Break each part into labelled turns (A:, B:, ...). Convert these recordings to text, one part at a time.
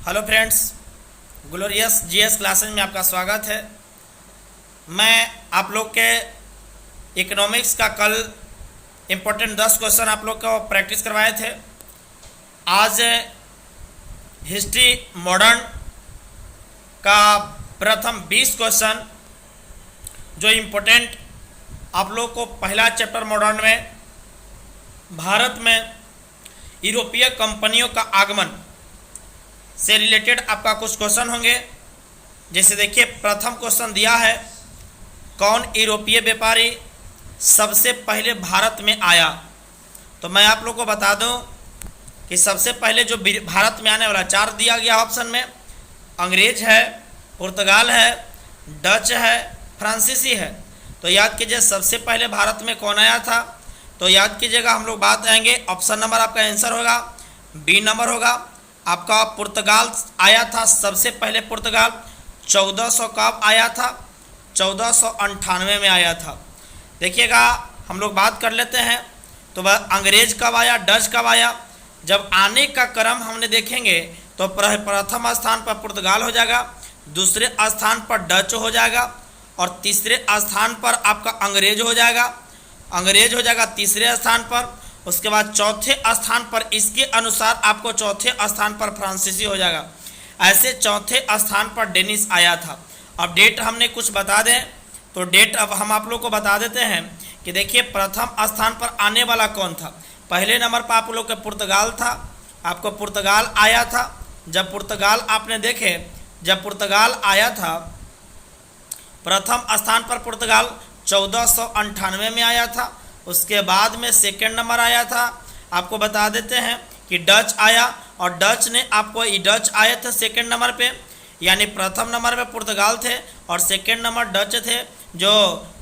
A: Hello friends, glorious GS classes में आपका स्वागत है। मैं आप लोग के इकोनॉमिक्स का कल इम्पोर्टेंट 10 क्वेश्चन आप लोग को प्रैक्टिस करवाए थे। आज हिस्ट्री मॉडर्न का प्रथम 20 क्वेश्चन जो इम्पोर्टेंट आप लोग को पहला चैप्टर मॉडर्न में भारत में यूरोपीय कंपनियों का आगमन से रिलेटेड आपका कुछ क्वेश्चन होंगे। जैसे देखिए, प्रथम क्वेश्चन दिया है, कौन यूरोपीय व्यापारी सबसे पहले भारत में आया। तो मैं आप लोग को बता दूं कि सबसे पहले जो भारत में आने वाला 4 दिया गया ऑप्शन में अंग्रेज है, पुर्तगाल है, डच है, फ्रांसीसी है। तो याद कीजिए सबसे पहले भारत में कौन आया था। तो याद कीजिएगा, हम लोग बात आएंगे, ऑप्शन नंबर आपका आंसर होगा बी नंबर होगा आपका। पुर्तगाल आया था सबसे पहले। पुर्तगाल 1400 कब आया था? 1498 में आया था। देखिएगा, हम लोग बात कर लेते हैं। तो वह अंग्रेज कब आया, डच कब आया। जब आने का क्रम हमने देखेंगे तो प्रथम स्थान पर पुर्तगाल हो जाएगा, दूसरे स्थान पर डच हो जाएगा और तीसरे स्थान पर आपका अंग्रेज हो जाएगा। अंग्रेज हो जाएगा तीसरे स्थान पर। उसके बाद चौथे स्थान पर, इसके अनुसार आपको चौथे स्थान पर फ्रांसीसी हो जाएगा। ऐसे चौथे स्थान पर डेनिस आया था। अब डेट हमने कुछ बता दें तो डेट अब हम आप लोग को बता देते हैं कि देखिए प्रथम स्थान पर आने वाला कौन था। पहले नंबर पर आप लोग का पुर्तगाल था। आपको पुर्तगाल आया था। जब पुर्तगाल आपने देखे, जब पुर्तगाल आया था प्रथम स्थान पर पुर्तगाल 1498 में आया था। उसके बाद में सेकेंड नंबर आया था, आपको बता देते हैं कि डच आया और डच ने आपको डच आए थे सेकेंड नंबर पे। यानी प्रथम नंबर पे पुर्तगाल थे और सेकेंड नंबर डच थे जो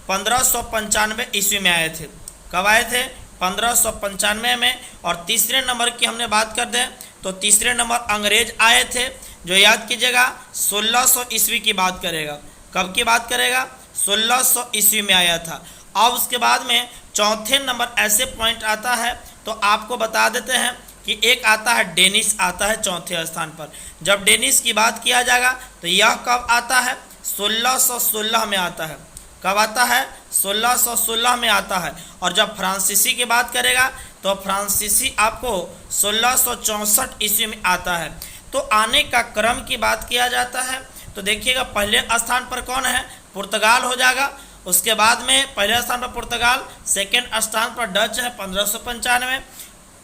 A: 1595 ईस्वी में आए थे। कब आए थे? 1595 में। और तीसरे नंबर की हमने बात कर दें तो तीसरे नंबर अंग्रेज आए थे जो याद कीजिएगा 1600 ईस्वी की बात करेगा। कब की बात करेगा? 1600 ईस्वी में आया था। अब उसके बाद में चौथे नंबर ऐसे पॉइंट आता है तो आपको बता देते हैं कि एक आता है डेनिस आता है चौथे स्थान पर। जब डेनिस की बात किया जाएगा तो यह कब आता है? 1616 में आता है। कब आता है? 1616 में आता है। और जब फ्रांसीसी की बात करेगा तो फ्रांसीसी आपको 1664 ईस्वी में आता है। तो आने का क्रम की बात किया जाता है तो देखिएगा पहले स्थान पर कौन है? पुर्तगाल हो जाएगा। उसके बाद में पहले स्थान पर पुर्तगाल, सेकेंड स्थान पर डच है 1595।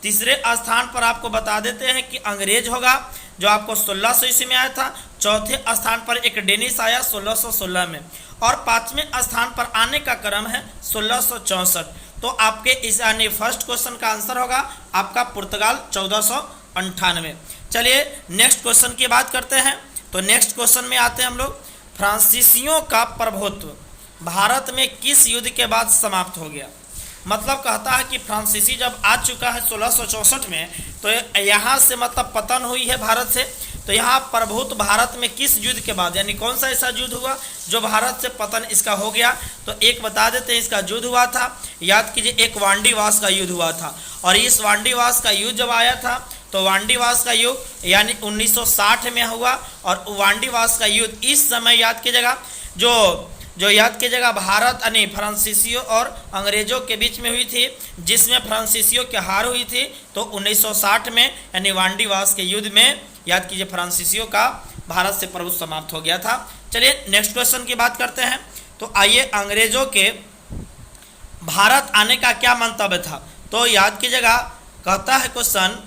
A: तीसरे स्थान पर आपको बता देते हैं कि अंग्रेज होगा जो आपको 1600 ईस्वी में आया था। चौथे स्थान पर एक डेनिस आया 1616 में। और पांचवें स्थान पर आने का क्रम है 1664। तो आपके इस यानी फर्स्ट क्वेश्चन का आंसर होगा आपका पुर्तगाल 1498। चलिए नेक्स्ट क्वेश्चन की बात करते हैं। तो नेक्स्ट क्वेश्चन में आते हैं हम लोग, फ्रांसीसियों का प्रभुत्व भारत में किस युद्ध के बाद समाप्त हो गया। मतलब कहता है कि फ्रांसीसी जब आ चुका है 1664 में तो यहाँ से मतलब पतन हुई है भारत से। तो यहाँ प्रभुत्व भारत में किस युद्ध के बाद, यानी कौन सा ऐसा युद्ध हुआ जो भारत से पतन इसका हो गया। तो एक बता देते हैं, इसका युद्ध हुआ था, याद कीजिए, एक वांडीवास का युद्ध हुआ था। और इस वांडीवास का युद्ध जब आया था तो वांडीवास का युद्ध यानी 1960 में हुआ। और वांडीवास का युद्ध इस समय याद कीजिएगा जो याद कीजिएगा भारत यानी फ्रांसीसियों और अंग्रेजों के बीच में हुई थी, जिसमें फ्रांसीसियों की हार हुई थी। तो 1960 में यानी वांडीवास के युद्ध में याद कीजिए फ्रांसीसियों का भारत से प्रभुत्व समाप्त हो गया था। चलिए नेक्स्ट क्वेश्चन की बात करते हैं। तो आइए, अंग्रेजों के भारत आने का क्या मंतव्य था। तो याद कीजिएगा, कहता है क्वेश्चन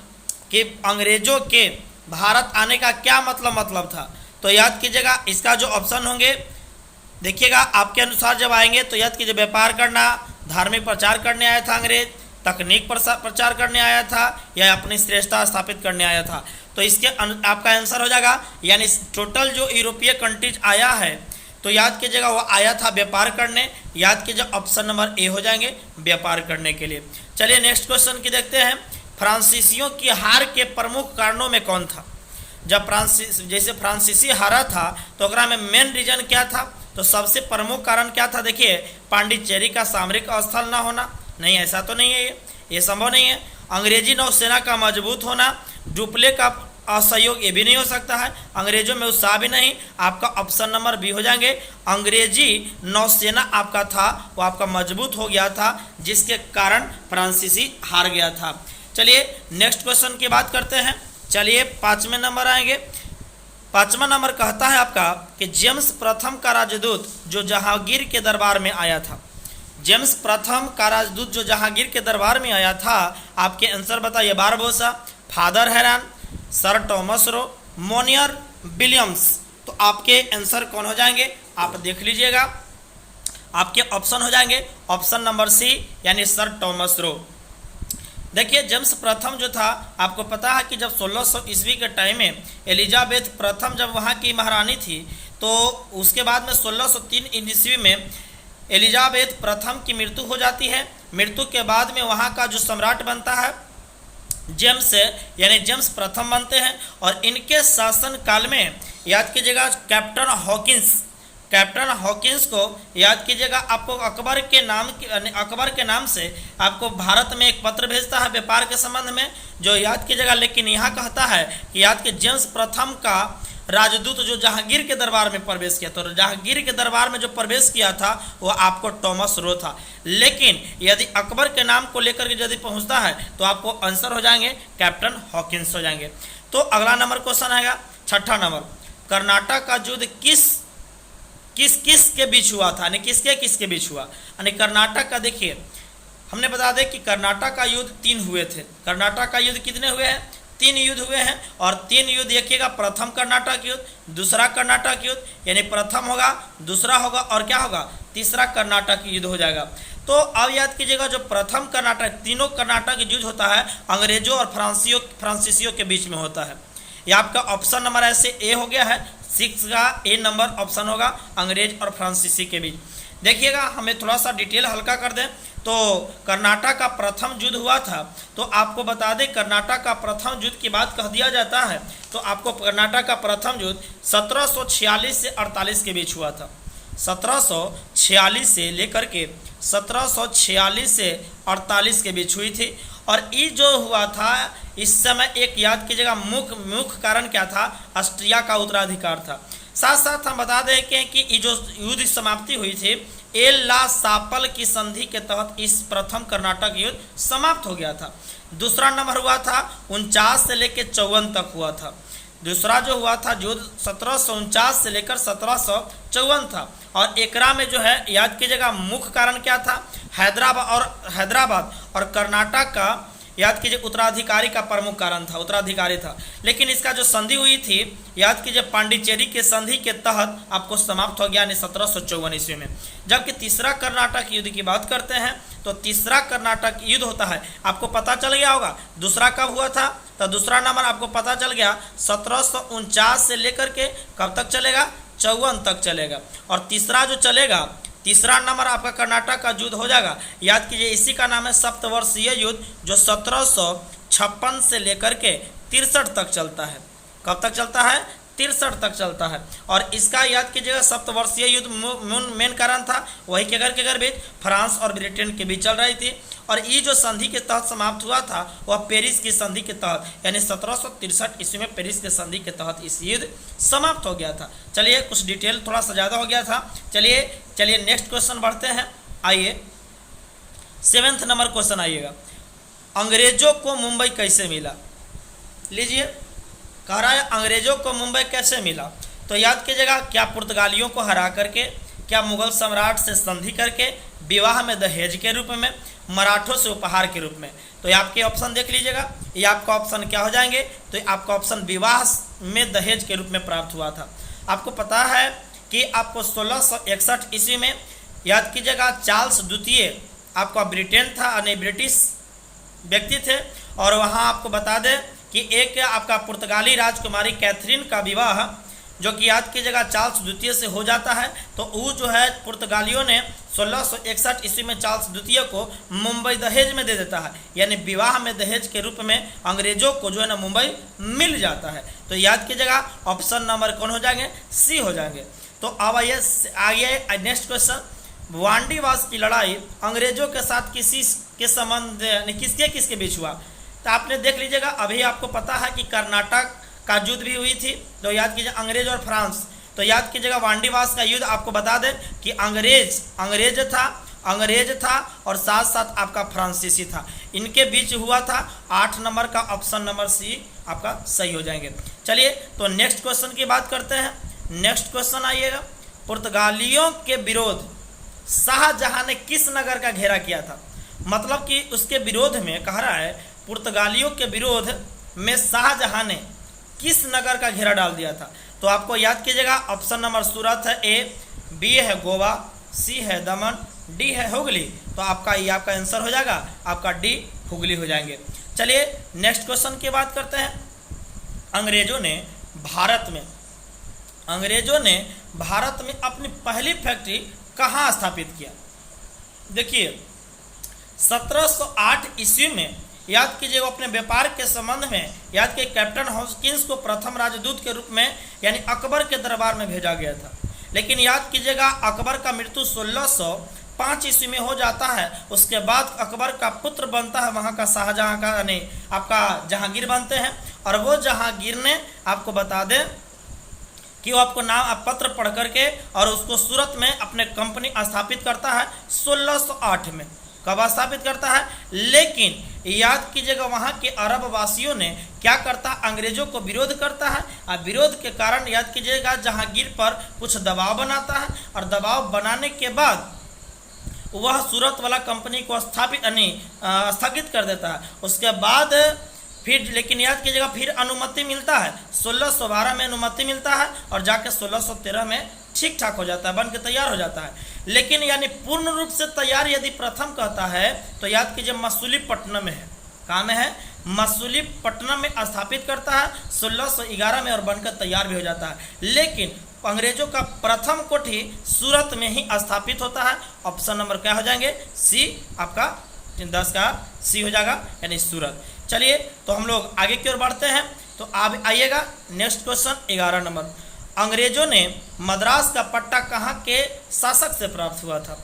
A: कि अंग्रेजों के भारत आने का क्या मतलब था। तो याद कीजिएगा, इसका जो ऑप्शन होंगे देखिएगा आपके अनुसार जब आएंगे तो याद कीजिए, व्यापार करना, धार्मिक प्रचार करने आया था अंग्रेज, तकनीक प्रचार करने आया था, या अपनी श्रेष्ठता स्थापित करने आया था। तो इसके आपका आंसर हो जाएगा, यानी टोटल जो यूरोपीय कंट्रीज आया है तो याद कीजिएगा वो आया था व्यापार करने। याद कीजिए ऑप्शन नंबर ए हो जाएंगे व्यापार करने के लिए। चलिए नेक्स्ट क्वेश्चन की देखते हैं, फ्रांसीसियों की हार के प्रमुख कारणों में कौन था। जब जैसे फ्रांसीसी हारा था तो ओकरा में मेन रीजन क्या था। तो सबसे प्रमुख कारण क्या था? देखिए, पांडिचेरी का सामरिक स्थल ना होना। नहीं, ऐसा तो नहीं है, ये संभव नहीं है। अंग्रेजी नौसेना का मजबूत होना, डुप्ले का असहयोग ये भी नहीं हो सकता है, अंग्रेजों में उत्साह भी नहीं। आपका ऑप्शन नंबर बी हो जाएंगे। अंग्रेजी नौसेना आपका था वो आपका मजबूत हो गया था, जिसके कारण फ्रांसीसी हार गया था। चलिए नेक्स्ट क्वेश्चन की बात करते हैं। चलिए 5वें नंबर आएंगे। 5वां नंबर कहता है आपका कि जेम्स प्रथम का राजदूत जो जहांगीर के दरबार में आया था। जेम्स प्रथम का राजदूत जो जहांगीर के दरबार में आया था, आपके आंसर बताइए। बारबोसा, फादर हैरान, sir Thomas Roe, Monier Williams. तो आपके आंसर कौन हो जाएंगे आप देख लीजिएगा। आपके ऑप्शन हो जाएंगे ऑप्शन नंबर सी यानी सर टॉमस रो। देखिए जेम्स प्रथम जो था, आपको पता है कि जब 1600 ईस्वी के टाइम में एलिजाबेथ प्रथम जब वहाँ की महारानी थी, तो उसके बाद में 1603 ईस्वी में एलिजाबेथ प्रथम की मृत्यु हो जाती है। मृत्यु के बाद में वहाँ का जो सम्राट बनता है जेम्स यानी जेम्स प्रथम बनते हैं। और इनके शासन काल में याद कीजिएगा कैप्टन हॉकिंस को याद कीजिएगा। आपको अकबर के नाम से आपको भारत में एक पत्र भेजता है व्यापार के संबंध में, जो याद कीजिएगा। लेकिन यहाँ कहता है कि याद कि जेम्स प्रथम का राजदूत जो जहांगीर के दरबार में प्रवेश किया, तो जहांगीर के दरबार में जो प्रवेश किया था वो आपको टॉमस रो था। लेकिन यदि अकबर के नाम को लेकर के यदि पहुंचता है तो आपको आंसर हो जाएंगे कैप्टन हॉकिंस हो जाएंगे। तो अगला नंबर क्वेश्चन आएगा 6ठा नंबर। कर्नाटक का युद्ध किस के बीच हुआ था, यानी किसके बीच हुआ। यानी कर्नाटक का देखिए, हमने बता दें कि कर्नाटक का युद्ध 3 हुए थे। कर्नाटक का युद्ध कितने हुए हैं? 3 युद्ध हुए हैं। और 3 युद्ध देखिएगा, प्रथम कर्नाटक युद्ध, दूसरा कर्नाटक युद्ध, यानी प्रथम होगा, दूसरा होगा और क्या होगा, तीसरा कर्नाटक युद्ध हो जाएगा। तो अब याद कीजिएगा जो प्रथम कर्नाटक, तीनों कर्नाटक युद्ध होता है अंग्रेजों और फ्रांसीसियों के बीच में होता है। यह आपका ऑप्शन नंबर ऐसे ए हो गया है, 6 का ए नंबर ऑप्शन होगा, अंग्रेज और फ्रांसीसी के बीच। देखिएगा हमें थोड़ा सा डिटेल हल्का कर दें तो कर्नाटक का प्रथम युद्ध हुआ था। तो आपको बता दें कर्नाटक का प्रथम युद्ध की बात कह दिया जाता है तो आपको कर्नाटक का प्रथम युद्ध 1746 से 48 के बीच हुआ था। 1746 से लेकर के 1746 से 48 के बीच हुई थी। और ये जो हुआ था इस समय एक याद कीजिएगा मुख्य कारण क्या था, ऑस्ट्रिया का उत्तराधिकार था। साथ साथ हम बता दें कि ये जो युद्ध समाप्ति हुई थी एल ला सापल की संधि के तहत इस प्रथम कर्नाटक युद्ध समाप्त हो गया था। दूसरा नंबर हुआ था 49 से लेकर 54 तक हुआ था। दूसरा जो हुआ था युद्ध 1749 से लेकर 1754 था। और एकरा में जो है याद कीजिएगा मुख्य कारण क्या था, हैदराबाद और कर्नाटक का याद कीजिए उत्तराधिकारी का प्रमुख कारण था, उत्तराधिकारी था। लेकिन इसका जो संधि हुई थी याद कीजिए पांडिचेरी के संधि के तहत आपको समाप्त हो गया 1754 ईस्वी में। जबकि तीसरा कर्नाटक युद्ध की बात करते हैं तो तीसरा कर्नाटक युद्ध होता है, आपको पता चल गया होगा दूसरा कब हुआ था। तो दूसरा नंबर आपको पता चल गया 1749 से लेकर के कब तक चलेगा, 54 तक चलेगा। और तीसरा जो चलेगा, तीसरा नंबर आपका कर्नाटक का युद्ध हो जाएगा, याद कीजिए इसी का नाम है सप्तवर्षीय युद्ध, जो 1756 से लेकर के 63 तक चलता है। कब तक चलता है, 63 तक चलता है। और इसका याद कीजिएगा सप्तवर्षीय युद्ध मेन कारण था वही के बीच फ्रांस और ब्रिटेन के बीच चल रही थी। और ये जो संधि के तहत समाप्त हुआ था वह पेरिस की संधि के तहत, यानी 1763 ईस्वी में पेरिस के संधि के तहत इस युद्ध समाप्त हो गया था। चलिए कुछ डिटेल थोड़ा सा ज़्यादा हो गया था। चलिए नेक्स्ट क्वेश्चन बढ़ते हैं। आइए 7वां नंबर क्वेश्चन आइएगा, अंग्रेजों को मुंबई कैसे मिला। लीजिए कह रहा है अंग्रेजों को मुंबई कैसे मिला। तो याद कीजिएगा क्या पुर्तगालियों को हरा करके, क्या मुगल सम्राट से संधि करके, विवाह में दहेज के रूप में, मराठों से उपहार के रूप में। तो ये आपके ऑप्शन देख लीजिएगा, ये आपका ऑप्शन क्या हो जाएंगे, तो आपका ऑप्शन विवाह में दहेज के रूप में प्राप्त हुआ था। आपको पता है कि आपको 1661 ईस्वी में याद कीजिएगा चार्ल्स द्वितीय आपका ब्रिटेन था, यानी ब्रिटिश व्यक्ति थे। और वहाँ आपको बता दें कि एक आपका पुर्तगाली राजकुमारी कैथरीन का विवाह जो कि याद कीजिएगा चार्ल्स द्वितीय से हो जाता है। तो वो जो है पुर्तगालियों ने 1661 ईस्वी में चार्ल्स द्वितीय को मुंबई दहेज में दे देता है, यानी विवाह में दहेज के रूप में अंग्रेजों को जो है ना मुंबई मिल जाता है। तो याद कीजिएगा ऑप्शन नंबर कौन हो जाएंगे, सी हो जाएंगे। तो अब आइए नेक्स्ट क्वेश्चन, वांडीवास की लड़ाई अंग्रेजों के साथ किसी के संबंध किसके बीच हुआ। तो आपने देख लीजिएगा अभी आपको पता है कि कर्नाटक का युद्ध भी हुई थी, तो याद कीजिए अंग्रेज और फ्रांस। तो याद कीजिएगा वांडीवास का युद्ध आपको बता दें कि अंग्रेज था और साथ साथ आपका फ्रांसीसी था, इनके बीच हुआ था। 8 नंबर का ऑप्शन नंबर सी आपका सही हो जाएंगे। चलिए तो नेक्स्ट क्वेश्चन की बात करते हैं। नेक्स्ट क्वेश्चन आइएगा, पुर्तगालियों के विरोध शाहजहां ने किस नगर का घेरा किया था? मतलब कि उसके विरोध में कह रहा है, पुर्तगालियों के विरोध में शाहजहां ने किस नगर का घेरा डाल दिया था? तो आपको याद कीजिएगा ऑप्शन नंबर सूरत है ए, बी है गोवा, सी है दमन, डी है हुगली। तो आपका ये आपका आंसर हो जाएगा, आपका डी हुगली हो जाएंगे। चलिए नेक्स्ट क्वेश्चन की बात करते हैं। अंग्रेजों ने भारत में अपनी पहली फैक्ट्री कहाँ स्थापित किया? देखिए 1708 ईस्वी में याद कीजिए वो अपने व्यापार के संबंध में याद कीजिए कैप्टन हॉकिंस को प्रथम राजदूत के रूप में यानी अकबर के दरबार में भेजा गया था। लेकिन याद कीजिएगा अकबर का मृत्यु 1605 ईस्वी में हो जाता है। उसके बाद अकबर का पुत्र बनता है वहाँ का शाहजहां का यानी आपका जहांगीर बनते हैं। और वो जहांगीर ने आपको बता दें कि वो आपको नाम पत्र पढ़ करके और उसको सूरत में अपने कंपनी स्थापित करता है 1608 में। कब स्थापित करता है? लेकिन याद कीजिएगा वहाँ के अरब वासियों ने क्या करता, अंग्रेजों को विरोध करता है और विरोध के कारण याद कीजिएगा जहांगीर पर कुछ दबाव बनाता है और दबाव बनाने के बाद वह सूरत वाला कंपनी को स्थगित कर देता है। उसके बाद फिर लेकिन याद कीजिएगा फिर अनुमति मिलता है, 1612 में अनुमति मिलता है और जाके 1613 में ठीक ठाक हो जाता है, बन के तैयार हो जाता है। लेकिन यानी पूर्ण रूप से तैयार यदि प्रथम कहता है तो याद कीजिए मसूलीपट्टनम में है। कहाँ में है? मसूलीपट्टनम में स्थापित करता है 1611 में और बनकर तैयार भी हो जाता है। लेकिन अंग्रेजों का प्रथम कोठी सूरत में ही स्थापित होता है। ऑप्शन नंबर क्या हो जाएंगे? सी, आपका 10 का सी हो जाएगा यानी सूरत। चलिए तो हम लोग आगे की ओर बढ़ते हैं। तो आप आइएगा नेक्स्ट क्वेश्चन 11 नंबर। अंग्रेजों ने मद्रास का पट्टा कहाँ के शासक से प्राप्त हुआ था?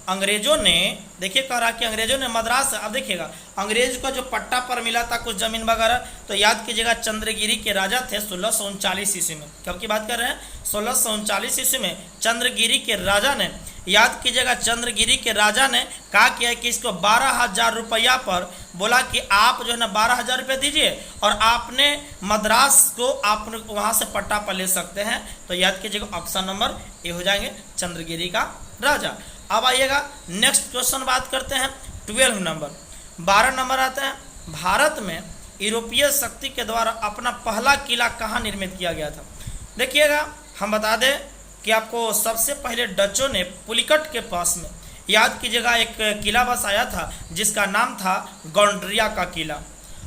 A: अंग्रेजों ने देखिए कह रहा कि अंग्रेजों ने मद्रास, अब देखिएगा अंग्रेज का जो पट्टा पर मिला था कुछ जमीन वगैरह, तो याद कीजिएगा चंद्रगिरी के राजा थे 1639 ईस्वी में। कब की बात कर रहे हैं? 1639 ईस्वी में चंद्रगिरी के राजा ने याद कीजिएगा चंद्रगिरी के राजा ने कहा किया कि इसको 12,000 रुपया पर बोला कि आप जो है ना 12,000 रुपये दीजिए और आपने मद्रास को आप वहाँ से पट्टा पर ले सकते हैं। तो याद कीजिएगा ऑप्शन नंबर ए हो जाएंगे चंद्रगिरी का राजा। अब आइएगा नेक्स्ट क्वेश्चन बात करते हैं 12 नंबर। 12 नंबर आता है, भारत में यूरोपीय शक्ति के द्वारा अपना पहला किला कहाँ निर्मित किया गया था? देखिएगा हम बता दें कि आपको सबसे पहले डचों ने पुलिकट के पास में याद कीजिएगा एक किला बसाया था जिसका नाम था गोंड्रिया का किला।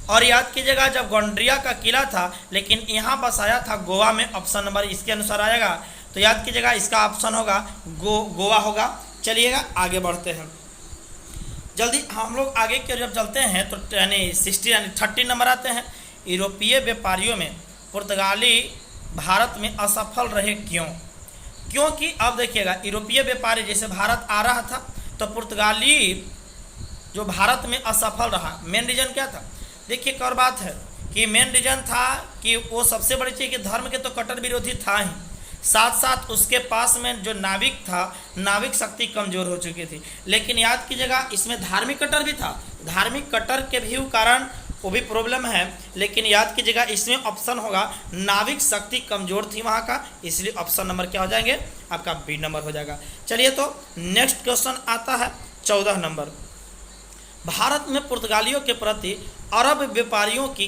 A: और याद कीजिएगा जब गोंड्रिया का किला था लेकिन यहाँ बसाया था गोवा में। ऑप्शन नंबर इसके अनुसार आएगा। तो याद कीजिएगा इसका ऑप्शन होगा गोवा होगा। चलिएगा आगे बढ़ते हैं जल्दी हम लोग आगे की जब चलते हैं तो यानी 30 नंबर आते हैं। यूरोपीय व्यापारियों में पुर्तगाली भारत में असफल रहे क्यों? क्योंकि अब देखिएगा यूरोपीय व्यापारी जैसे भारत आ रहा था तो पुर्तगाली जो भारत में असफल रहा, मेन रीजन क्या था? देखिए एक और बात है कि मेन रीजन था कि वो सबसे बड़ी चीज़ कि धर्म के तो कट्टर विरोधी था ही, साथ साथ उसके पास में जो नाविक था, नाविक शक्ति कमजोर हो चुकी थी। लेकिन याद कीजिएगा इसमें धार्मिक कट्टर भी था, धार्मिक कट्टर के भी कारण वो भी प्रॉब्लम है। लेकिन याद कीजिएगा इसमें ऑप्शन होगा नाविक शक्ति कमजोर थी वहाँ का, इसलिए ऑप्शन नंबर क्या हो जाएंगे? आपका बी नंबर हो जाएगा। चलिए तो नेक्स्ट क्वेश्चन आता है 14 नंबर। भारत में पुर्तगालियों के प्रति अरब व्यापारियों की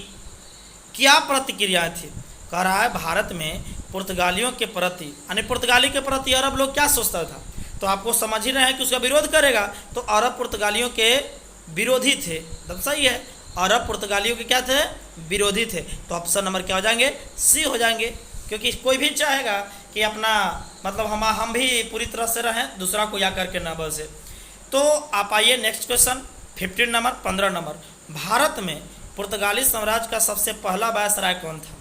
A: क्या प्रतिक्रियाएं थी? कह रहा है भारत में पुर्तगालियों के प्रति यानी पुर्तगाली के प्रति अरब लोग क्या सोचता था? तो आपको समझ ही रहे हैं कि उसका विरोध करेगा। तो अरब पुर्तगालियों के विरोधी थे, तब सही है। अरब पुर्तगालियों के क्या थे? विरोधी थे। तो ऑप्शन नंबर क्या हो जाएंगे? सी हो जाएंगे। क्योंकि कोई भी चाहेगा कि अपना मतलब हम भी पूरी तरह से रहें, दूसरा को या करके ना बसे। तो आप आइए next question 15 number 15 number. Bharat में पुर्तगाली साम्राज्य का सबसे पहला वायसराय कौन था?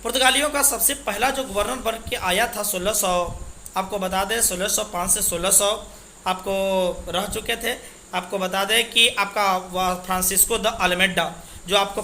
A: पुर्तगालियों का सबसे पहला जो गवर्नर बन के आया था 1600, आपको बता दें 1605 से 1600 आपको रह चुके थे। आपको बता दें कि आपका फ्रांसिस्को द अल्मेडा जो आपको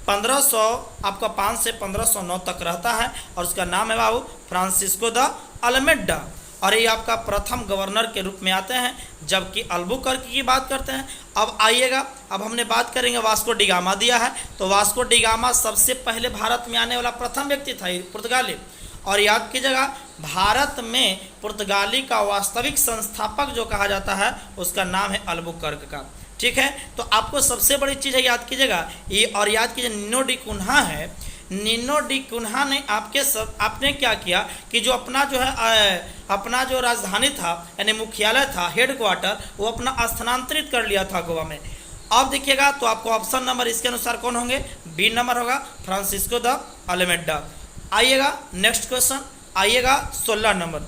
A: 1500 आपका 5 से 1509 तक रहता है और उसका नाम है बाबू फ्रांसिस्को द अल्मेडा और ये आपका प्रथम गवर्नर के रूप में आते हैं। जबकि अल्बुकर्क की बात करते हैं। अब आइएगा, अब हमने बात करेंगे वास्को डी गामा दिया है, तो वास्को डी गामा सबसे पहले भारत में आने वाला प्रथम व्यक्ति था पुर्तगाली। और याद कीजिएगा, भारत में पुर्तगाली का वास्तविक संस्थापक जो कहा जाता है उसका नाम है अल्बुकर्क का। ठीक है, तो आपको सबसे बड़ी चीज़ है याद कीजिएगा ये, और याद कीजिए निनो डी कुन्हा है। निनो डी कुन्हा ने आपने क्या किया कि जो अपना जो है अपना जो राजधानी था यानी मुख्यालय था, हेड क्वार्टर, वो अपना स्थानांतरित कर लिया था गोवा में। अब देखिएगा तो आपको ऑप्शन नंबर इसके अनुसार कौन होंगे, बी नंबर होगा फ्रांसिस्को द अल्मेडा। आइएगा नेक्स्ट क्वेश्चन, आइएगा 16 number,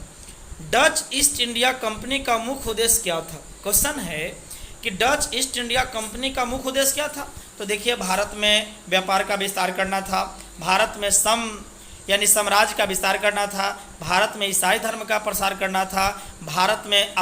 A: Dutch east India company का मुख्य उद्देश्य क्या था। क्वेश्चन है कि डच ईस्ट इंडिया कंपनी का मुख्य उद्देश्य क्या था। तो देखिए, भारत में व्यापार का विस्तार करना था, भारत में यानी साम्राज्य का विस्तार करना था, भारत में ईसाई धर्म का प्रसार करना था, भारत में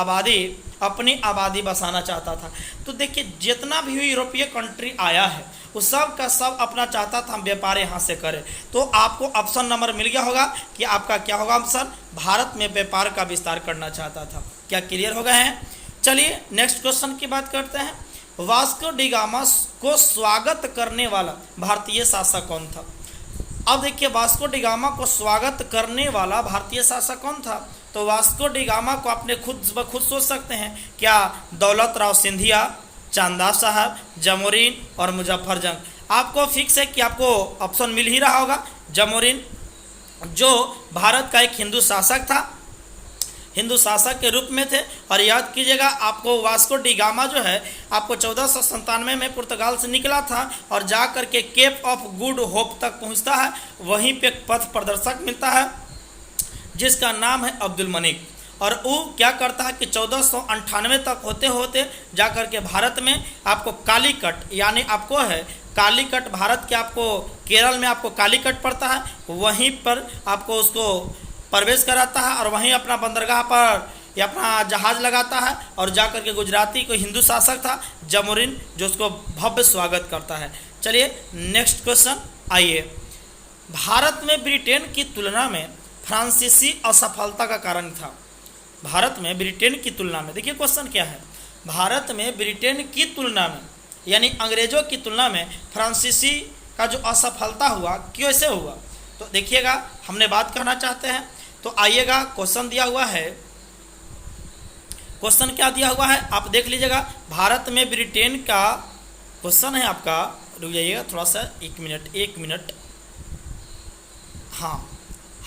A: अपनी आबादी बसाना चाहता था। तो देखिए, जितना भी यूरोपीय कंट्री आया है वो सब का सब अपना चाहता था हम व्यापार यहाँ से करें। तो आपको ऑप्शन नंबर मिल गया होगा कि आपका क्या होगा ऑप्शन, भारत में व्यापार का विस्तार करना चाहता था। क्या क्लियर हो गए हैं? चलिए नेक्स्ट क्वेश्चन की बात करते हैं। वास्को डी गामा को स्वागत करने वाला भारतीय शासक कौन था। अब देखिए, वास्को डी गामा को स्वागत करने वाला भारतीय शासक कौन था। तो वास्को डी गामा को आपने खुद सोच सकते हैं, क्या दौलत राव सिंधिया, चांदा साहब, जमोरीन और मुजफ्फर जंग। आपको फिक्स है कि आपको ऑप्शन मिल ही रहा होगा जमोरीन, जो भारत का एक हिंदू शासक था, हिंदू शासक के रूप में थे। और याद कीजिएगा, आपको वास्को डी गामा जो है आपको 1497 में पुर्तगाल से निकला था और जा कर के केप ऑफ गुड होप तक पहुंचता है। वहीं पे पथ प्रदर्शक मिलता है जिसका नाम है अब्दुल मनिक, और वो क्या करता है कि 1498 तक होते होते जा कर के भारत में आपको कालीकट, यानी आपको है कालीकट, भारत के आपको केरल में आपको कालीकट पड़ता है, वहीं पर आपको उसको प्रवेश कराता है और वहीं अपना बंदरगाह पर या अपना जहाज लगाता है और जाकर के गुजराती कोई हिंदू शासक था जमोरिन, जो उसको भव्य स्वागत करता है। चलिए नेक्स्ट क्वेश्चन, आइए। भारत में ब्रिटेन की तुलना में फ्रांसीसी असफलता का कारण था। भारत में ब्रिटेन की तुलना में, देखिए क्वेश्चन क्या है, भारत में ब्रिटेन की तुलना में यानी अंग्रेजों की तुलना में फ्रांसीसी का जो असफलता हुआ, कैसे हुआ। तो देखिएगा, हमने बात करना चाहते हैं, तो आइएगा क्वेश्चन दिया हुआ है। क्वेश्चन क्या दिया हुआ है आप देख लीजिएगा। भारत में ब्रिटेन का क्वेश्चन है आपका, रुक जाइएगा थोड़ा सा, एक मिनट। हाँ,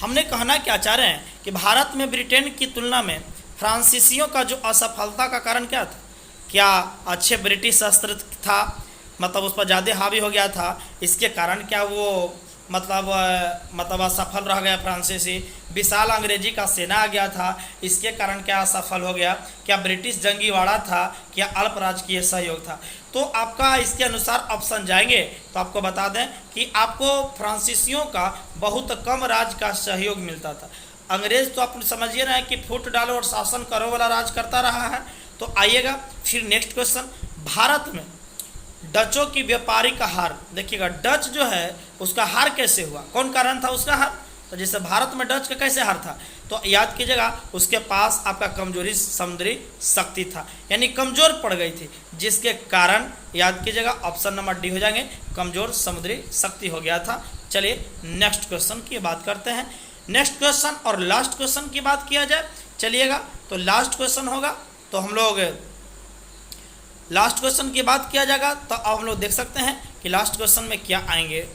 A: हमने कहना क्या चाह रहे हैं कि भारत में ब्रिटेन की तुलना में फ्रांसीसियों का जो असफलता का कारण क्या था। क्या अच्छे ब्रिटिश शस्त्र था, मतलब उस पर ज़्यादा हावी हो गया था, इसके कारण क्या वो मतलब असफल रह गया फ्रांसीसी। विशाल अंग्रेजी का सेना आ गया था, इसके कारण क्या असफल हो गया। क्या ब्रिटिश जंगीवाड़ा था, क्या अल्प राजकीय सहयोग था। तो आपका इसके अनुसार ऑप्शन जाएंगे तो आपको बता दें कि आपको फ्रांसीसियों का बहुत कम राज का सहयोग मिलता था। अंग्रेज तो आप समझिए ना कि फूट डालो और शासन करो वाला राज करता रहा है। तो आइएगा फिर नेक्स्ट क्वेश्चन, भारत में डचों की व्यापारिक हार। देखिएगा, डच जो है उसका हार कैसे हुआ, कौन कारण था उसका हार। तो जैसे भारत में डच का कैसे हार था, तो याद कीजिएगा, उसके पास आपका कमजोरी समुद्री शक्ति था, यानी कमजोर पड़ गई थी, जिसके कारण याद कीजिएगा ऑप्शन नंबर डी हो जाएंगे, कमजोर समुद्री शक्ति हो गया था। चलिए नेक्स्ट क्वेश्चन की बात करते हैं। नेक्स्ट क्वेश्चन और लास्ट क्वेश्चन की बात किया जाए, चलिएगा तो लास्ट क्वेश्चन होगा, तो हम लोग लास्ट क्वेश्चन की बात किया जाएगा, तो अब हम लोग देख सकते हैं कि लास्ट क्वेश्चन में क्या आएंगे।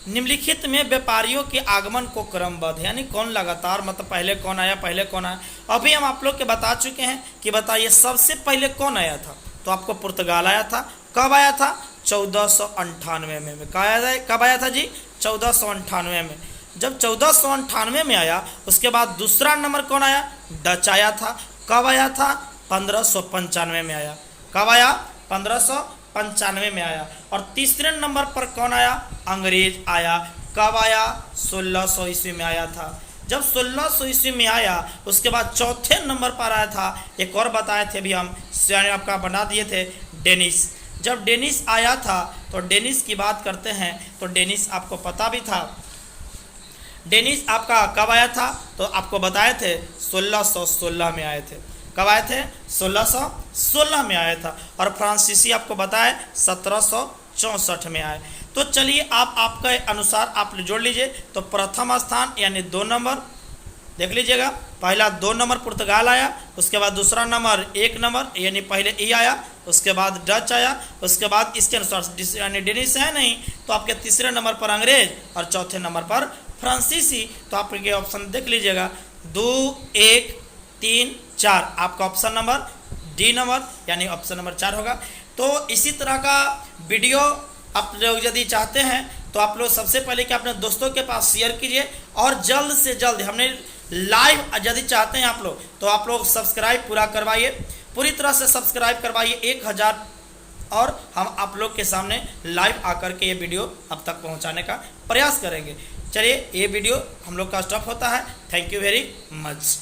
A: निम्नलिखित में व्यापारियों के आगमन को क्रमबद्ध, यानी कौन लगातार, मतलब पहले कौन आया। अभी हम आप लोग के बता चुके हैं कि बताइए सबसे पहले कौन आया था। तो आपको पुर्तगाल आया था। कब आया था? 1498 में। कब आया था जी? 1498 में। जब 1498 में आया, उसके बाद दूसरा नंबर कौन आया? डच आया था। कब आया था? 1595 में आया। कब आया? 1595 में आया। और तीसरे नंबर पर कौन आया? अंग्रेज आया। कब आया? 1600 ईस्वी में आया था। जब 1600 ईस्वी में आया, उसके बाद चौथे नंबर पर आया था, एक और बताए थे भी हम, आपका बना दिए थे, डेनिस। जब डेनिस आया था तो डेनिस की बात करते हैं तो डेनिस आपको पता भी था। डेनिस आपका कब आया था तो आपको बताए थे 1616 में आए थे। कब आए थे? 1616 में आया था। और फ्रांसीसी आपको बताए 1764 में आए। तो चलिए आप आपके अनुसार आप जोड़ लीजिए। तो प्रथम स्थान यानी 2 नंबर देख लीजिएगा, पहला 2 नंबर पुर्तगाल आया, उसके बाद दूसरा नंबर 1 नंबर यानी पहले ई आया, उसके बाद डच आया, उसके बाद इसके अनुसार यानी डेनिस है नहीं तो आपके तीसरे नंबर पर अंग्रेज और चौथे नंबर पर फ्रांसीसी। तो आप ये ऑप्शन देख लीजिएगा 2 1 3 4 आपका ऑप्शन नंबर डी नंबर यानी ऑप्शन नंबर 4 होगा। तो इसी तरह का वीडियो आप लोग यदि चाहते हैं तो आप लोग सबसे पहले कि अपने दोस्तों के पास शेयर कीजिए और जल्द से जल्द हमने लाइव यदि चाहते हैं आप लोग तो आप लोग सब्सक्राइब पूरा करवाइए, पूरी तरह से सब्सक्राइब करवाइए 1000 और हम आप लोग के सामने लाइव आकर के ये वीडियो अब तक पहुंचाने का प्रयास करेंगे। चलिए ये वीडियो हम लोग का स्टॉप होता है। Thank you very much.